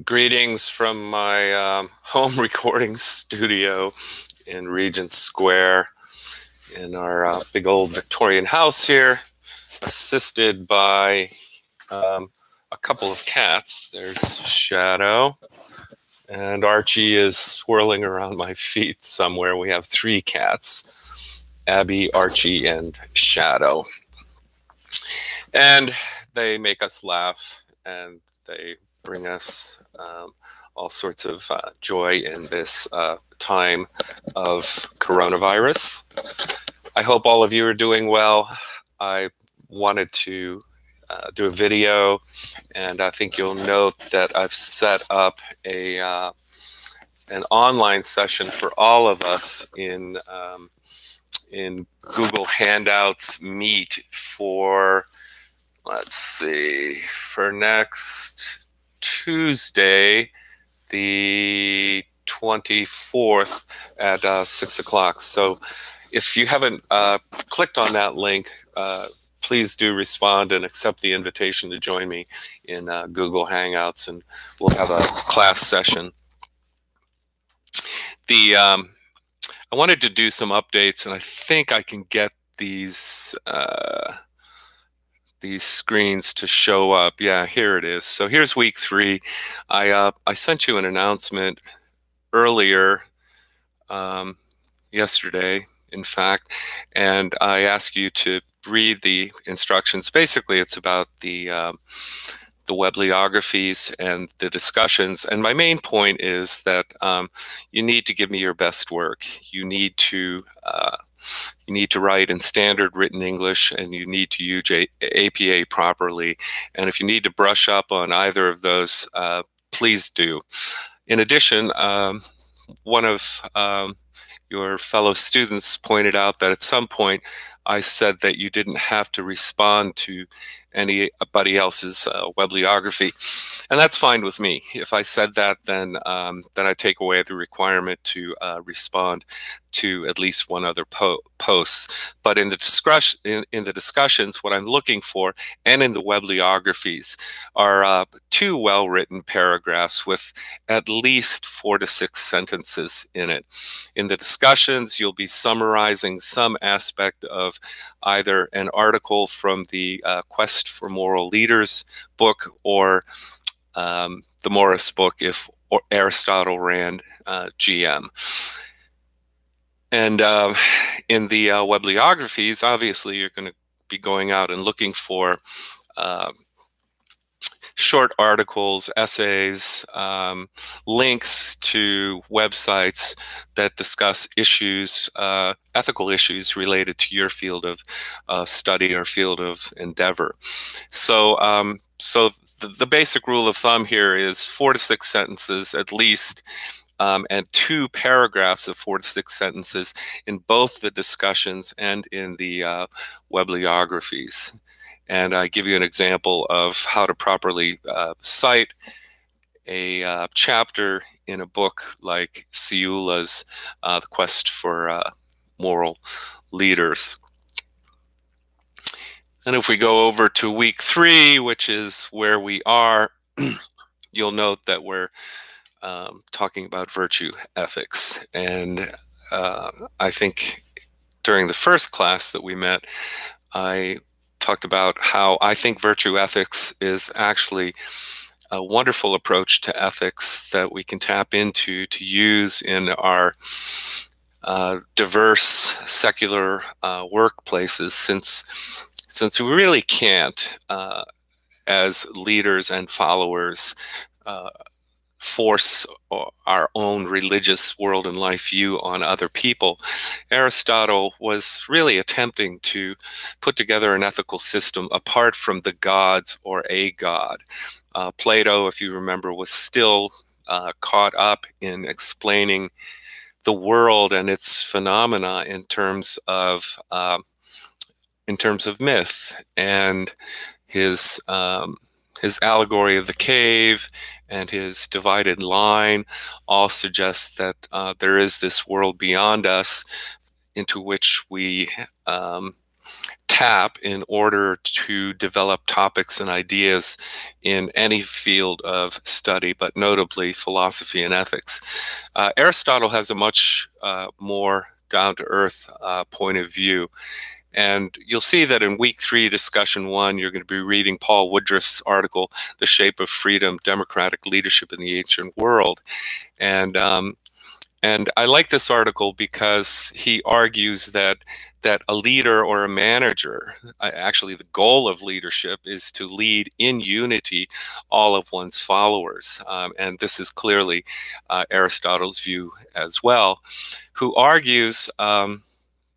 Greetings from my home recording studio in Regent Square in our big old Victorian house here, assisted by a couple of cats. There's Shadow, and Archie is swirling around my feet somewhere. We have three cats, Abby, Archie, and Shadow. And they make us laugh, and they bring us all sorts of joy in this time of coronavirus. I hope all of you are doing well. I wanted to do a video, and I think you'll note that I've set up an online session for all of us in Google Hangouts Meet for, let's see, for next Tuesday, the 24th at 6 o'clock. So if you haven't clicked on that link, please do respond and accept the invitation to join me in Google Hangouts, and we'll have a class session. I wanted to do some updates, and I think I can get these screens to show up. Yeah, here it is. So here's week 3. I sent you an announcement earlier yesterday, in fact, and I asked you to read the instructions. Basically, it's about the webliographies and the discussions. And my main point is that you need to give me your best work. You need to write in standard written English, and you need to use APA properly. And if you need to brush up on either of those, please do. In addition, one of your fellow students pointed out that at some point I said that you didn't have to respond to anybody else's webliography, and that's fine with me. If I said that, then I take away the requirement to respond to at least one other post. But in the discussions, what I'm looking for, and in the webliographies, are 2 well-written paragraphs with at least 4 to 6 sentences in it. In the discussions, you'll be summarizing some aspect of either an article from the Quest for Moral Leaders book, or the Morris book if Aristotle ran GM. And in the webliographies, obviously, you're going to be going out and looking for short articles, essays, links to websites that discuss issues, ethical issues related to your field of study or field of endeavor. So the basic rule of thumb here is 4 to 6 sentences at least, and 2 paragraphs of 4 to 6 sentences in both the discussions and in the webliographies. And I give you an example of how to properly cite a chapter in a book like Ciula's The Quest for Moral Leaders. And if we go over to week 3, which is where we are, you'll note that we're talking about virtue ethics. And I think during the first class that we met, I talked about how I think virtue ethics is actually a wonderful approach to ethics that we can tap into to use in our diverse secular workplaces, since we really can't, as leaders and followers, force our own religious world and life view on other people. Aristotle was really attempting to put together an ethical system apart from the gods or a god. Plato, if you remember, was still caught up in explaining the world and its phenomena in terms of myth, and his allegory of the cave and his divided line all suggest that there is this world beyond us into which we tap in order to develop topics and ideas in any field of study, but notably philosophy and ethics. Aristotle has a much more down-to-earth point of view. And you'll see that in week 3, discussion 1, you're going to be reading Paul Woodruff's article, The Shape of Freedom, Democratic Leadership in the Ancient World. And I like this article because he argues that a leader or a manager, actually the goal of leadership is to lead in unity all of one's followers. And this is clearly Aristotle's view as well, who argues,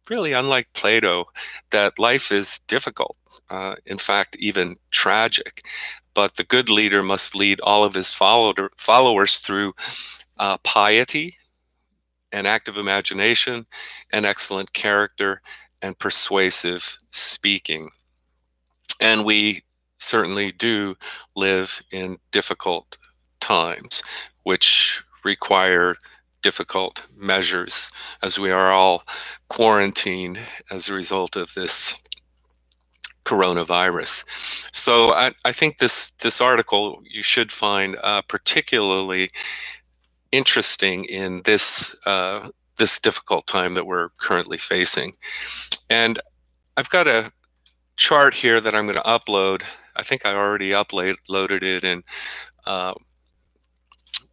really unlike Plato, that life is difficult, in fact, even tragic. But the good leader must lead all of his followers through piety, an active imagination, an excellent character, and persuasive speaking. And we certainly do live in difficult times, which require difficult measures, as we are all quarantined as a result of this coronavirus. So I think this article you should find particularly interesting in this this difficult time that we're currently facing. And I've got a chart here that I'm going to upload. I think I already uploaded it in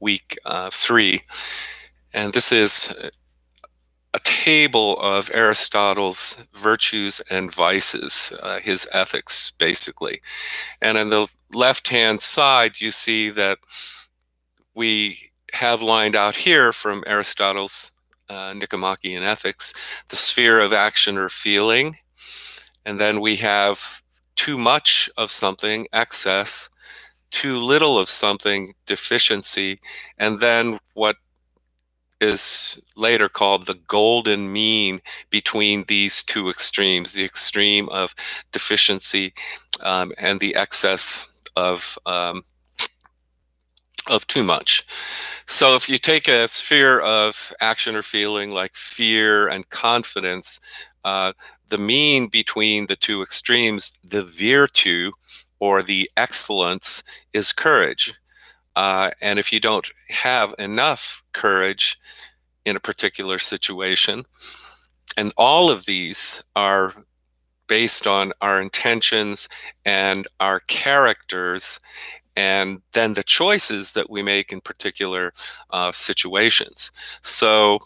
week 3. And this is a table of Aristotle's virtues and vices, his ethics, basically. And on the left-hand side, you see that we have lined out here from Aristotle's Nicomachean Ethics, the sphere of action or feeling. And then we have too much of something, excess, too little of something, deficiency, and then what is later called the golden mean between these two extremes, the extreme of deficiency and the excess of too much. So if you take a sphere of action or feeling like fear and confidence, the mean between the two extremes, the virtue or the excellence, is courage. And if you don't have enough courage in a particular situation, and all of these are based on our intentions and our characters, and then the choices that we make in particular situations. So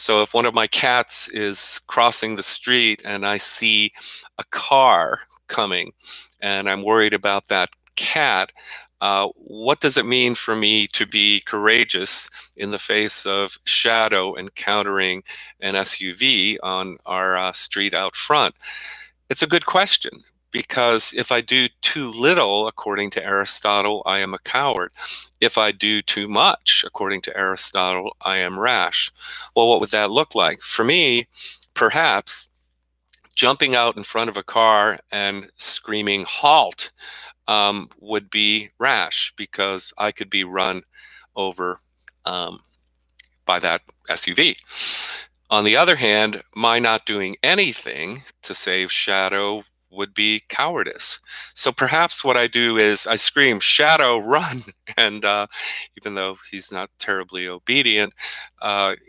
if one of my cats is crossing the street and I see a car coming and I'm worried about that cat, what does it mean for me to be courageous in the face of shadow encountering an SUV on our street out front? It's a good question, because if I do too little, according to Aristotle, I am a coward. If I do too much, according to Aristotle, I am rash. Well, what would that look like? For me, perhaps jumping out in front of a car and screaming halt would be rash, because I could be run over by that SUV. On the other hand, my not doing anything to save Shadow would be cowardice. So perhaps what I do is I scream, "Shadow, run!" And even though he's not terribly obedient,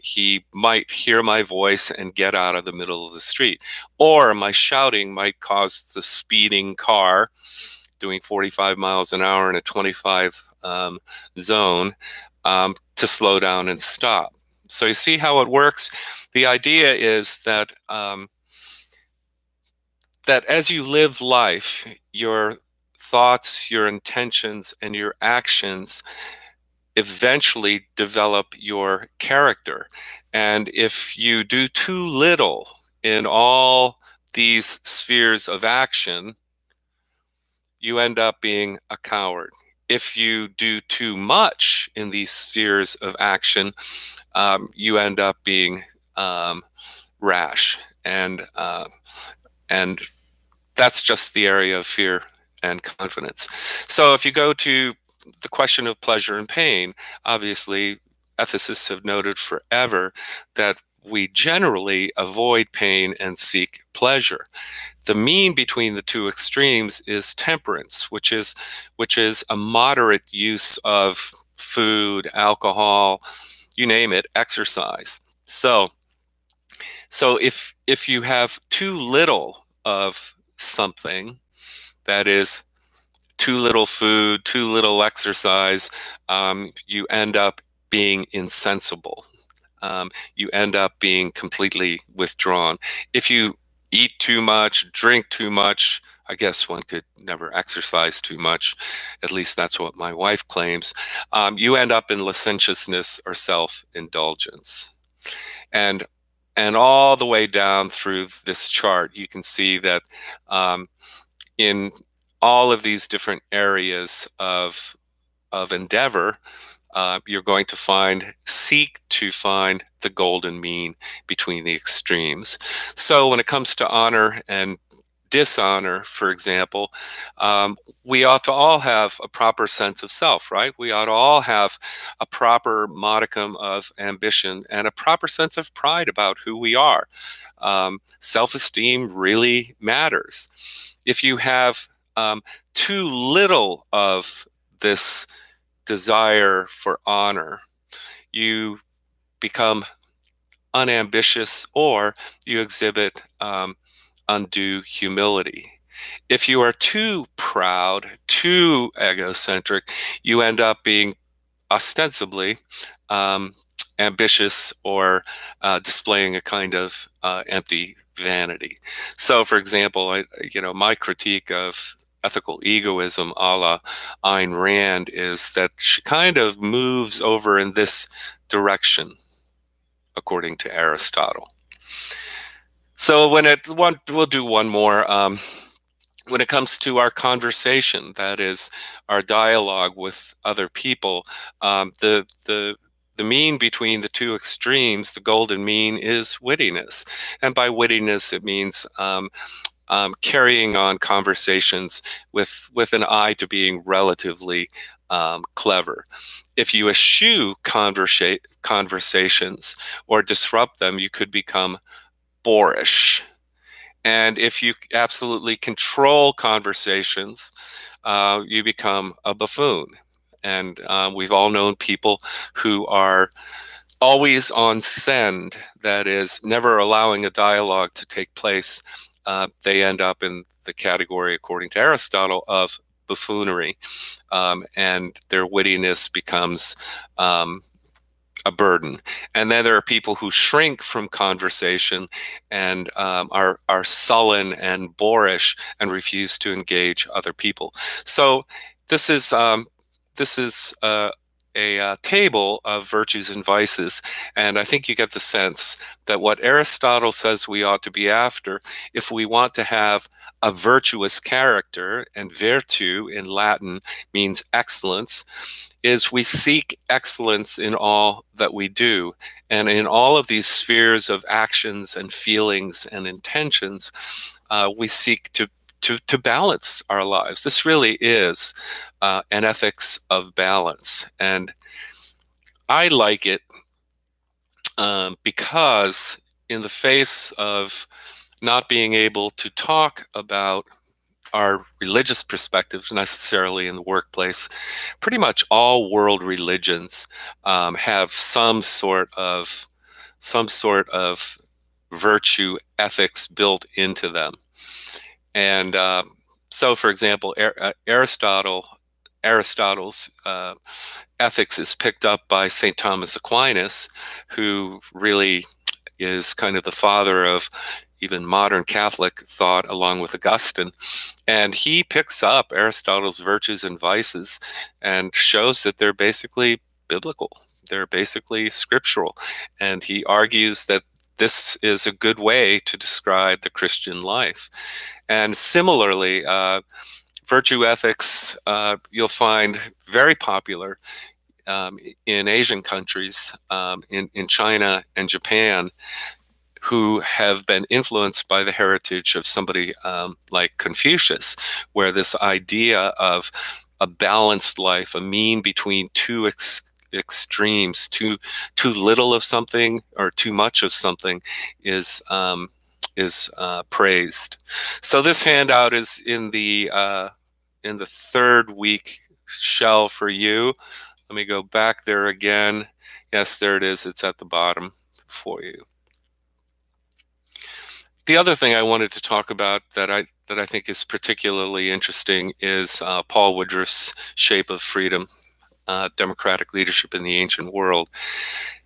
he might hear my voice and get out of the middle of the street. Or my shouting might cause the speeding car doing 45 miles an hour in a 25 zone to slow down and stop. So you see how it works? The idea is that that as you live life, your thoughts, your intentions, and your actions eventually develop your character. And if you do too little in all these spheres of action, you end up being a coward. If you do too much in these spheres of action, you end up being rash, and that's just the area of fear and confidence. So if you go to the question of pleasure and pain, obviously ethicists have noted forever that we generally avoid pain and seek pleasure. The mean between the two extremes is temperance, which is a moderate use of food, alcohol, you name it, exercise. So if you have too little of something, that is too little food, too little exercise, you end up being insensible. You end up being completely withdrawn. If you eat too much, drink too much, I guess one could never exercise too much. At least that's what my wife claims. You end up in licentiousness or self-indulgence. And and all the way down through this chart, you can see that in all of these different areas of endeavor, you're going to seek to find the golden mean between the extremes. So when it comes to honor and dishonor, for example, we ought to all have a proper sense of self, right? We ought to all have a proper modicum of ambition and a proper sense of pride about who we are. Self-esteem really matters. If you have too little of this desire for honor, you become unambitious or you exhibit undue humility. If you are too proud, too egocentric, you end up being ostensibly ambitious or displaying a kind of empty vanity. So, for example, my critique of ethical egoism, a la Ayn Rand, is that she kind of moves over in this direction, according to Aristotle. So we'll do one more. When it comes to our conversation, that is our dialogue with other people, the mean between the two extremes, the golden mean, is wittiness. And by wittiness, it means carrying on conversations with an eye to being relatively clever. If you eschew conversations or disrupt them, you could become boorish. And if you absolutely control conversations, you become a buffoon. And we've all known people who are always on send, that is, never allowing a dialogue to take place. They end up in the category, according to Aristotle, of buffoonery, and their wittiness becomes a burden. And then there are people who shrink from conversation and are sullen and boorish and refuse to engage other people. So this is a table of virtues and vices, and I think you get the sense that what Aristotle says we ought to be after, if we want to have a virtuous character, and virtu in Latin means excellence, is we seek excellence in all that we do. And in all of these spheres of actions and feelings and intentions, we seek to balance our lives. This really is an ethics of balance. And I like it because in the face of not being able to talk about our religious perspectives necessarily in the workplace, pretty much all world religions have some sort of virtue ethics built into them. And so, for example, Aristotle's ethics is picked up by St. Thomas Aquinas, who really is kind of the father of even modern Catholic thought, along with Augustine. And he picks up Aristotle's virtues and vices and shows that they're basically biblical. They're basically scriptural. And he argues that this is a good way to describe the Christian life. And similarly, virtue ethics you'll find very popular in Asian countries, in China and Japan, who have been influenced by the heritage of somebody like Confucius, where this idea of a balanced life, a mean between two extremes. Too little of something or too much of something is praised. So this handout is in the third week shell for you. Let me go back there again. Yes, there it is. It's at the bottom for you. The other thing I wanted to talk about that I think is particularly interesting is Paul Woodruff's Shape of Freedom, Democratic Leadership in the Ancient World.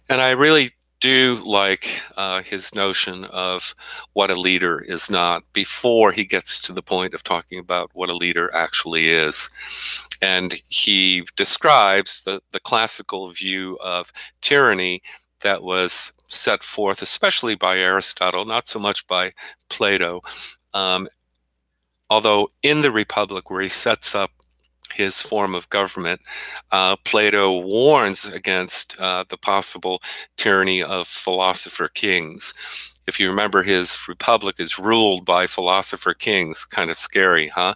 And I really do like his notion of what a leader is not before he gets to the point of talking about what a leader actually is. And he describes the classical view of tyranny that was set forth, especially by Aristotle, not so much by Plato. Although in the Republic, where he sets up his form of government, Plato warns against the possible tyranny of philosopher kings. If you remember, his Republic is ruled by philosopher kings. Kind of scary, huh?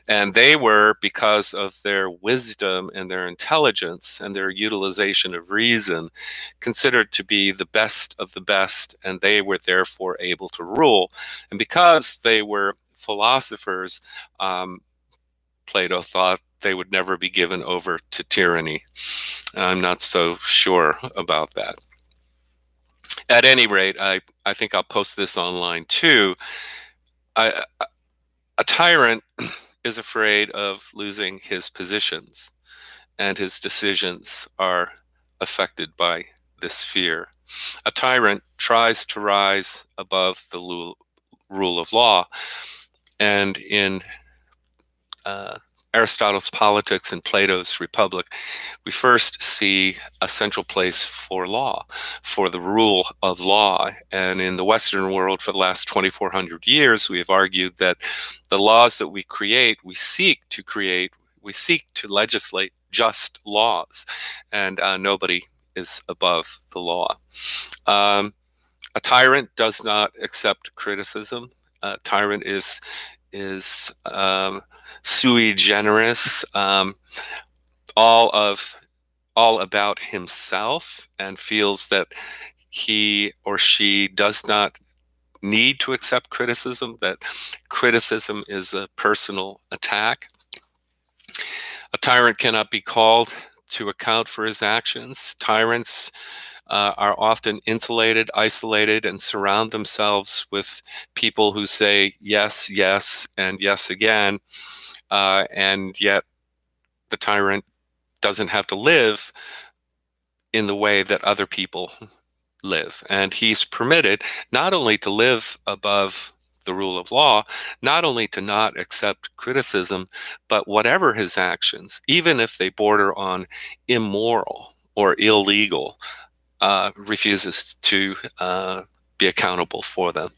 And they were, because of their wisdom and their intelligence and their utilization of reason, considered to be the best of the best, and they were therefore able to rule. And because they were philosophers, Plato thought they would never be given over to tyranny. I'm not so sure about that. At any rate, I think I'll post this online too. A tyrant is afraid of losing his positions, and his decisions are affected by this fear. A tyrant tries to rise above the rule of law, and in Aristotle's Politics and Plato's Republic, we first see a central place for law, for the rule of law. And in the Western world for the last 2,400 years, we have argued that the laws that we create, we seek to legislate just laws, and nobody is above the law. A tyrant does not accept criticism. A tyrant is sui generis, all about himself, and feels that he or she does not need to accept criticism, that criticism is a personal attack. A tyrant cannot be called to account for his actions. Tyrants are often insulated, isolated, and surround themselves with people who say yes, yes, and yes again. And yet the tyrant doesn't have to live in the way that other people live. And he's permitted not only to live above the rule of law, not only to not accept criticism, but whatever his actions, even if they border on immoral or illegal, refuses to be accountable for them.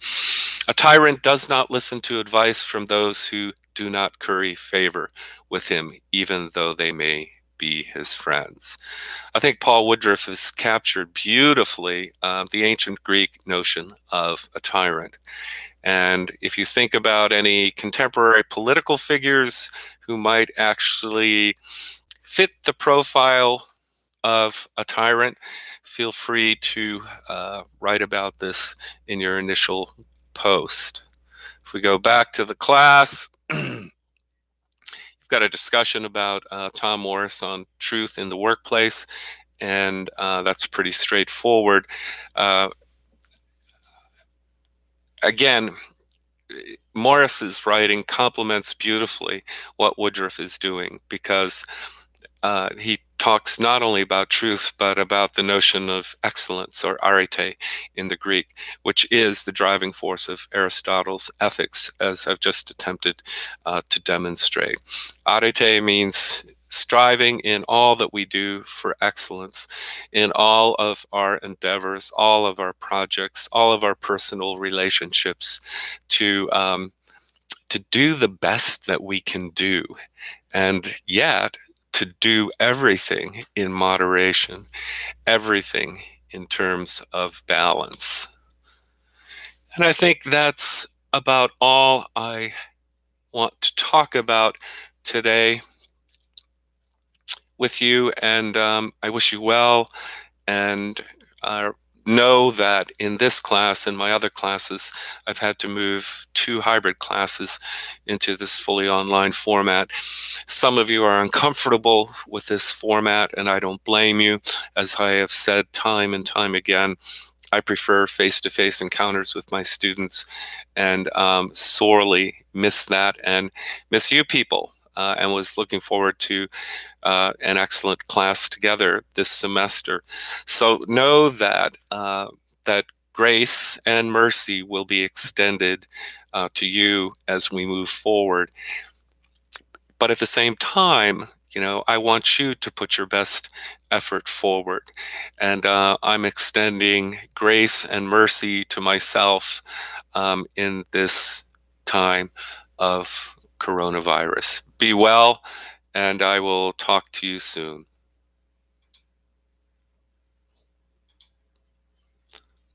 A tyrant does not listen to advice from those who do not curry favor with him, even though they may be his friends. I think Paul Woodruff has captured beautifully the ancient Greek notion of a tyrant. And if you think about any contemporary political figures who might actually fit the profile of a tyrant, feel free to write about this in your initial post. If we go back to the class, you've got a discussion about Tom Morris on truth in the workplace, and that's pretty straightforward. Again, Morris's writing complements beautifully what Woodruff is doing, because he talks not only about truth, but about the notion of excellence, or arete in the Greek, which is the driving force of Aristotle's ethics, as I've just attempted to demonstrate. Arete means striving in all that we do for excellence, in all of our endeavors, all of our projects, all of our personal relationships, to do the best that we can do, and yet to do everything in moderation, everything in terms of balance. And I think that's about all I want to talk about today. with you, and I wish you well. And uh, know that in this class and my other classes, I've had to move 2 hybrid classes into this fully online format. Some of you are uncomfortable with this format, and I don't blame you. As I have said time and time again, I prefer face-to-face encounters with my students, and sorely miss that and miss you people, and was looking forward to an excellent class together this semester. So know that that grace and mercy will be extended to you as we move forward. But at the same time, I want you to put your best effort forward. And I'm extending grace and mercy to myself in this time of coronavirus. Be well, and I will talk to you soon.